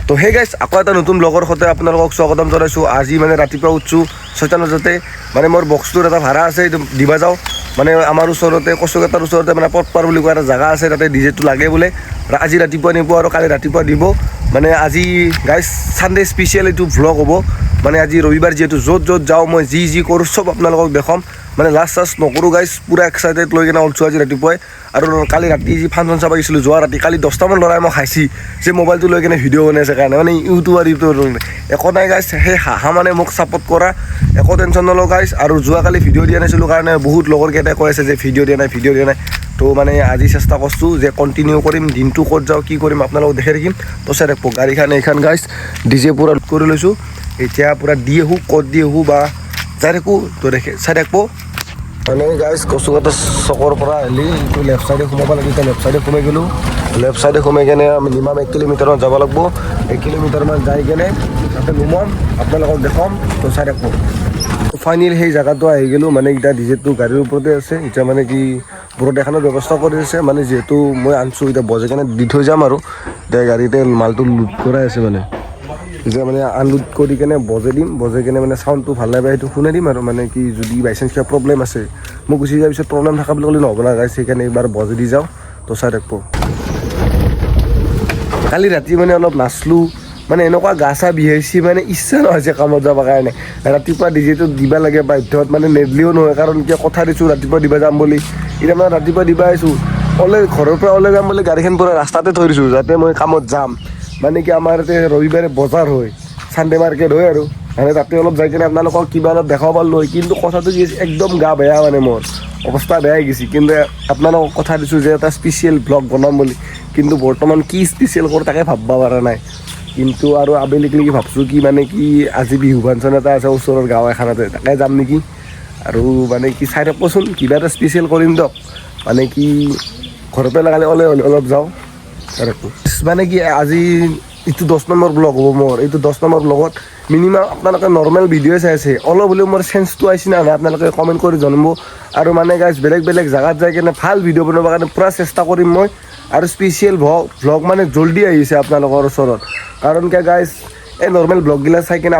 তো হে গাইছ আকৌ এটা নতুন ব্লগৰ সৈতে আপোনালোকক স্বাগতম জনাইছোঁ। আজি মানে ৰাতিপুৱা উঠছোঁ 6টা বজাতে, মানে মোৰ বক্সটোৰ এটা ভাড়া আছে, এইটো দিবা যাওঁ। মানে আমাৰ ওচৰতে কচুকেটাৰ ওচৰতে মানে পটপাৰ বুলি কোৱা এটা জেগা আছে, তাতে ডিজেটো লাগে বোলে। আজি ৰাতিপুৱা নিব আৰু কালি ৰাতিপুৱা দিব। মানে আজি গাইছ ছানডে স্পেচিয়েল এইটো ভ্লগ হ'ব। মানে আজি ৰবিবাৰ যিহেতু য'ত য'ত যাওঁ মই যি কৰোঁ চব আপোনালোকক দেখাম। মানে লাষ্ট নকৰোঁ গাইছ, পূৰা এক্সাইটেড লৈ কিনে উঠছোঁ আজি ৰাতিপুৱাই। আৰু কালি ৰাতি যি ফাংচন চাব গৈছিলোঁ যোৱা ৰাতি, কালি 10টামান ল'ৰাই মই খাইছি যে মোবাইলটো লৈ কিনে ভিডিঅ' বনাইছে কাৰণে, মানে ইউটিউবাৰ একো নাই গাইছ। সেই হাঁহা মানে মোক ছাপোৰ্ট কৰা, একো টেনশ্যন নলওঁ গাইছ। আৰু যোৱাকালি ভিডিঅ' দিয়া নাছিলোঁ কাৰণে বহুত লগৰকেইটাই কৈ আছে যে ভিডিঅ' দিয়া নাই। তো মানে আজি চেষ্টা কৰিছোঁ যে কণ্টিনিউ কৰিম, দিনটো ক'ত যাওঁ কি কৰিম আপোনালোকক দেখাই থাকিম। তো চাই থাকব গাড়ীখন এইখন গাইছ, ডিজে পূৰা কৰি লৈছোঁ। এতিয়া পূৰা দি আহোঁ, ক'ত দি আহোঁ বা যাই থাকোঁ, তো চাই থাকব। মানে গাইছ কচুকেটা চকৰ পৰা আহিলি এইটো লেফ্ট চাইডে সোমাব লাগে। এতিয়া লেফ্ট চাইডে সোমাই গ'লোঁ। লেফ্ট চাইডে সোমাই কেনে আমি মিনিমাম 1 কিলোমিটাৰমান যাব লাগিব। 1 কিলোমিটাৰমান যাই কেনে তাতে নুমাম, আপোনালোকক দেখাম। তো চাই থাকব। ফাইনেল সেই জেগাটো আহি গ'লোঁ। মানে এতিয়া ডিজেটো গাড়ীৰ ওপৰতে আছে। এতিয়া মানে কি ওপৰত এখনৰ ব্যৱস্থা কৰি আছে। মানে যিহেতু মই আনিছোঁ এতিয়া বজাই কেনে দি থৈ যাম আৰু এতিয়া গাড়ীতে মালটো লোড কৰাই আছে। মানে এতিয়া মানে আনলোড কৰি কেনে বজাই কেনে মানে চাউণ্ডটো ভাল নাপায় সেইটো শুনাই দিম। আৰু মানে কি যদি বাইচান্স কিবা প্ৰব্লেম আছে মই গুচি যোৱাৰ পিছত প্ৰব্লেম থকা বুলি ক'লে নহ'ব না গাইছ, সেইকাৰণে এইবাৰ বজাই দি যাওঁ। তো চাই থাকব। কালি ৰাতি মানে অলপ নাচলোঁ, মানে এনেকুৱা গা চা বিহাইছি, মানে ইচ্ছা নহৈছে কামত যাবৰ কাৰণে। ৰাতিপুৱা ডিজেটো দিবা লাগে বাধ্যত, মানে নেদলিও নহয় কাৰণ কিয় কথা দিছোঁ ৰাতিপুৱা দিবা যাম বুলি। এতিয়া মানে ৰাতিপুৱা দিবা আহিছোঁ, ঘৰৰ পৰা ওলাই যাম বুলি গাড়ীখন পূৰা ৰাস্তাতে থৈ দিছোঁ যাতে মই কামত যাম। মানে কি আমাৰ ইয়াতে ৰবিবাৰে বজাৰ হয়, চানডে মাৰ্কেট হয় আৰু মানে তাতে অলপ যাই কিনে আপোনালোকক কিবা অলপ দেখাব পাৰিলোঁ হয়। কিন্তু কথাটো কি একদম গা বেয়া, মানে মোৰ অৱস্থা বেয়া হৈ গৈছে। কিন্তু আপোনালোকক কথা দিছোঁ যে এটা স্পেচিয়েল ব্লগ বনাম বুলি, কিন্তু বৰ্তমান কি স্পেচিয়েল কৰোঁ তাকে ভাবিব পৰা নাই। কিন্তু আৰু আবেলিলৈকে ভাবছোঁ কি মানে কি আজি বিহু ফাংচন এটা আছে ওচৰৰ গাঁও এখনতে, তাকে যাম নেকি। আৰু মানে কি চাই থাকবচোন, কিবা এটা স্পেচিয়েল কৰিম দিয়ক। মানে কি ঘৰৰ পৰা লগালে অলপ যাওঁ। মানে কি আজি এইটো 10 নম্বৰ ব্লগ হ'ব মোৰ। এইটো 10 নম্বৰ ব্লগত মিনিমাম আপোনালোকে নৰ্মেল ভিডিঅ' চাই আছে, অলপ হ'লেও মোৰ চেঞ্জটো আহিছে না নাই আপোনালোকে কমেণ্ট কৰি জনাব। আৰু মানে গাইছ বেলেগ জেগাত যাই কিনে ভাল ভিডিঅ' বনাবৰ কাৰণে পূৰা চেষ্টা কৰিম মই। আৰু স্পেচিয়েল ভ্লগ মানে জল্দি আহিছে আপোনালোকৰ ওচৰত। কাৰণ কিয় গাইছ এই নৰ্মেল ব্লগগিলা চাই কিনে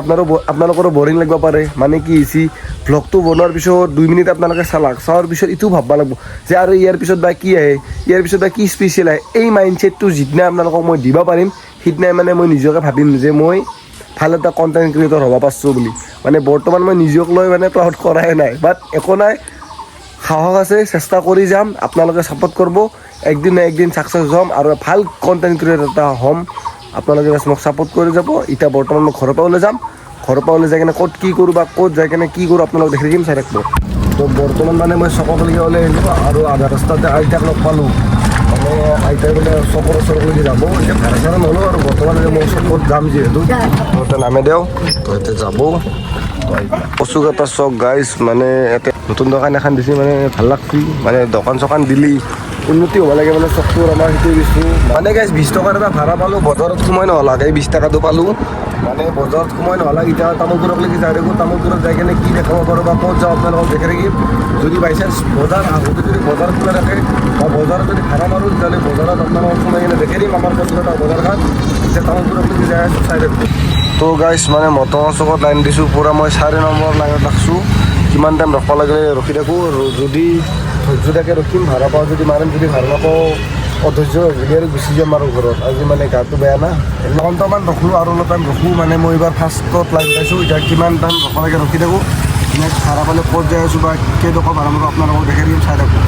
আপোনালোকৰো বৰিং লাগিব পাৰে। মানে কি হৈছে ভ্লগটো বনোৱাৰ পিছত 2 মিনিট আপোনালোকে চোৱাৰ পিছত এইটো ভাবিব লাগিব যে আৰু ইয়াৰ পিছত বা কি আহে, ইয়াৰ পিছত বা কি স্পেচিয়েল আহে। এই মাইণ্ডছেটটো যিদিনা আপোনালোকক মই দিব পাৰিম সিদিনাই মানে মই নিজকে ভাবিম যে মই ভাল এটা কণ্টেণ্ট ক্ৰিয়েটৰ হ'ব পাৰিছোঁ বুলি। মানে বৰ্তমান মই নিজক লৈ মানে প্ৰাউড কৰাই নাই, বাট একো নাই, সাহস আছে, চেষ্টা কৰি যাম। আপোনালোকে ছাপোৰ্ট কৰিব, একদিন না একদিন ছাকচেছ হ'ম আৰু ভাল কণ্টেণ্ট ক্ৰিয়েটৰ এটা হ'ম। আপোনালোকে মোক ছাপোৰ্ট কৰি যাব। এতিয়া বৰ্তমান মই ঘৰৰ পৰা ওলাই যাম। ঘৰৰ পৰা ওলাই যাই কিনে ক'ত কি কৰোঁ বা ক'ত যাই কিনে কি কৰোঁ আপোনালোক দেখি থাকিম, চাই থাকিব। তো বৰ্তমান মানে মই চকলৈকে ওলাই আহিলোঁ আৰু আধা ৰাস্তাতে আইতাক লগ পালোঁ। মানে আইতাই বোলে চকৰ ওচৰলৈকে যাব। এতিয়া ভাড়া চাড়া নলওঁ আৰু বৰ্তমান মই চকত যাম যিহেতু তহঁতে নামে দেও তহঁতে যাব। কচুকেটা চক গাইছ, মানে ইয়াতে নতুন দোকান এখন দিছে, মানে ভাল লাগছি। মানে দোকান চকান দিলি উন্নতি হ'ব লাগে, মানে চকটোৰ আমাৰ সেইটোৱে দিছোঁ। মানে গাইছ 20 টকাৰ এটা ভাড়া পালোঁ, বজাৰত সোমাই নহ'লাকে 20 টকাটো পালোঁ। মানে বজাৰত সোমাই নহ'লা এতিয়া তামোলপুৰলৈকে যাই থাকোঁ। তামোলপুৰত যাই কিনে কি দেখাব পাৰোঁ বা ক'ত যাওঁ আপোনালোকক দেখাই থাকিম। যদি বাইচান্স বজাৰ আহোঁতে যদি বজাৰ খোলা থাকে বা বজাৰত যদি ভাড়া মাৰোঁ তেতিয়াহ'লে বজাৰত আপোনালোকক সোমাই কিনে দেখাই দিম আমাৰ কচুকেটা বজাৰখন। এতিয়া তামোলপুৰলৈকে যাই আছোঁ, চাই থাকোঁ। তো গাইছ মানে মটৰ চকত লাইন দিছোঁ পূৰা, মই 4 নম্বৰ লাইনত ৰাখছোঁ। কিমান টাইম ৰখিব লাগে ৰখি থাকোঁ। যদি ধৈৰ্য থাকে ৰখিম, ভাড়া পাওঁ যদি মাৰিম, যদি ভাড়া নাপাওঁ অধৈৰ্য যদি আৰু গুচি যাম আৰু ঘৰত। আজি মানে গাটো বেয়া না, এঘণ্টামান ৰখোঁ আৰু অলপ টাইম ৰখোঁ। মানে মই এইবাৰ ফাৰ্ষ্টত লাইন পাইছোঁ, এতিয়া কিমান টাইম ৰখিব লাগে ৰখি থাকোঁ। নেক্সট ভাড়া পালে ক'ত যাই আছোঁ বা কেইটকা ভাড়া মাৰোঁ আপোনালোকক দেখাই দিম, চাই থাকোঁ।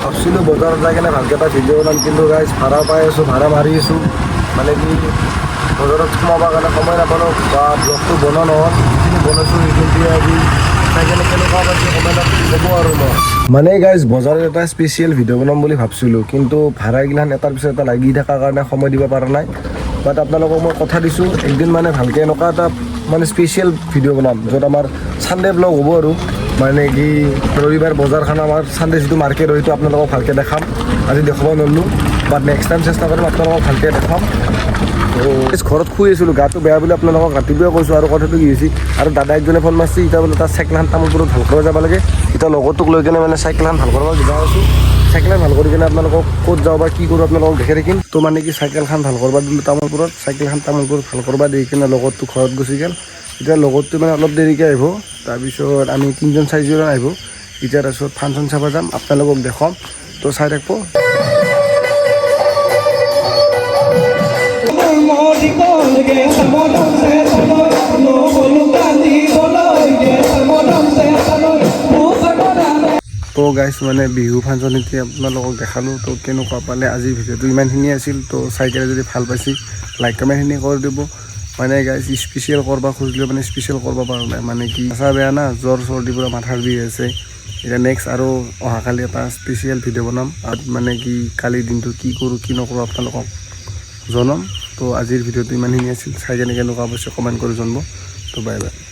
ভাবছিলোঁ বজাৰত যাই কিনে ভালকৈ এটা ভিডিঅ' বনাম, কিন্তু গাইছ ভাড়া পাই আছোঁ, ভাড়া মাৰি আছোঁ। মানে কি বজাৰত সোমাবৰ কাৰণে সময় নাপালোঁ বা ব্লগটো বনোৱা নহ'ল। যিখিনি বনাইছোঁ সেইখিনি আজি চাই কিনে কেনেকুৱা পাইছোঁ কমেণ্টত ক'ব আৰু মই। মানে গাইছ বজাৰত এটা স্পেচিয়েল ভিডিঅ' বনাম বুলি ভাবছিলোঁ, কিন্তু ভাড়াগিলাখান এটাৰ পিছত এটা লাগি থকাৰ কাৰণে সময় দিব পৰা নাই। বাট আপোনালোকক মই কথা দিছোঁ একদিন মানে ভালকৈ এনেকুৱা এটা মানে স্পেচিয়েল ভিডিঅ' বনাম য'ত আমাৰ ছানডে ব্লগ হ'ব আৰু মানে কি ৰবিবাৰ বজাৰখন আমাৰ চানডে যিটো মাৰ্কেট হয় সেইটো আপোনালোকক ভালকৈ দেখাম আজি দেখাব নোৱাৰিলোঁ বাট নেক্সট টাইম চেষ্টা কৰিম আপোনালোকক ভালকৈ দেখাম ঘৰত শুই আছিলোঁ গাটো বেয়া বুলি আপোনালোকক ৰাতিপুৱাই কৈছোঁ আৰু কথাটো কি হৈছে আৰু দাদা একজনে ফোন মাৰিছে এতিয়া বোলে তাৰ চাইকেলখন তামোলপুৰত ভাল কৰিব যাব লাগে এতিয়া লগৰটোক লৈ কিনে মানে চাইকেলখন ভাল কৰিব যোৱা আছোঁ চাইকেলখন ভাল কৰি কিনে আপোনালোকক ক'ত যাওঁ বা কি কৰোঁ আপোনালোকক দেখাই থাকিম তো মানে কি চাইকেলখন ভাল কৰিব দিলোঁ তামোলপুৰত চাইকেলখন তামোলপুৰত ভাল কৰিব দি কিনে লগৰটো ঘৰত গুচি গ'ল এতিয়া লগৰটো মানে অলপ দেৰিকৈ আহিব তাৰপিছত আমি 3-4জন আহিব এতিয়া তাৰপিছত ফাংচন চাব যাম আপোনালোকক দেখাম তো চাই থাকিব তো গাইছ মানে বিহু ফাংচন এতিয়া আপোনালোকক দেখালোঁ তো কেনেকুৱা পালে আজিৰ ভিডিঅ'টো ইমানখিনিয়ে আছিল তো চাই কিনে যদি ভাল পাইছে লাইক কমেণ্টখিনি কৰি দিব মানে গাইছ স্পেচিয়েল কৰিব খুজিলেও মানে স্পেচিয়েল কৰিব পৰা নাই মানে কি আচা বেয়া না জ্বৰ চৰ্দিৰ পৰা মাথাৰ বিষ আছে এতিয়া নেক্সট আৰু অহাকালি এটা স্পেচিয়েল ভিডিঅ' বনাম আৰু মানে কি কালিৰ দিনটো কি কৰোঁ কি নকৰোঁ আপোনালোকক জনাম তো আজিৰ ভিডিঅ'টো ইমানখিনি আছিল চাই কেনে কেনেকুৱা অৱশ্যে কমেণ্ট কৰি জনাব তো বাই বাই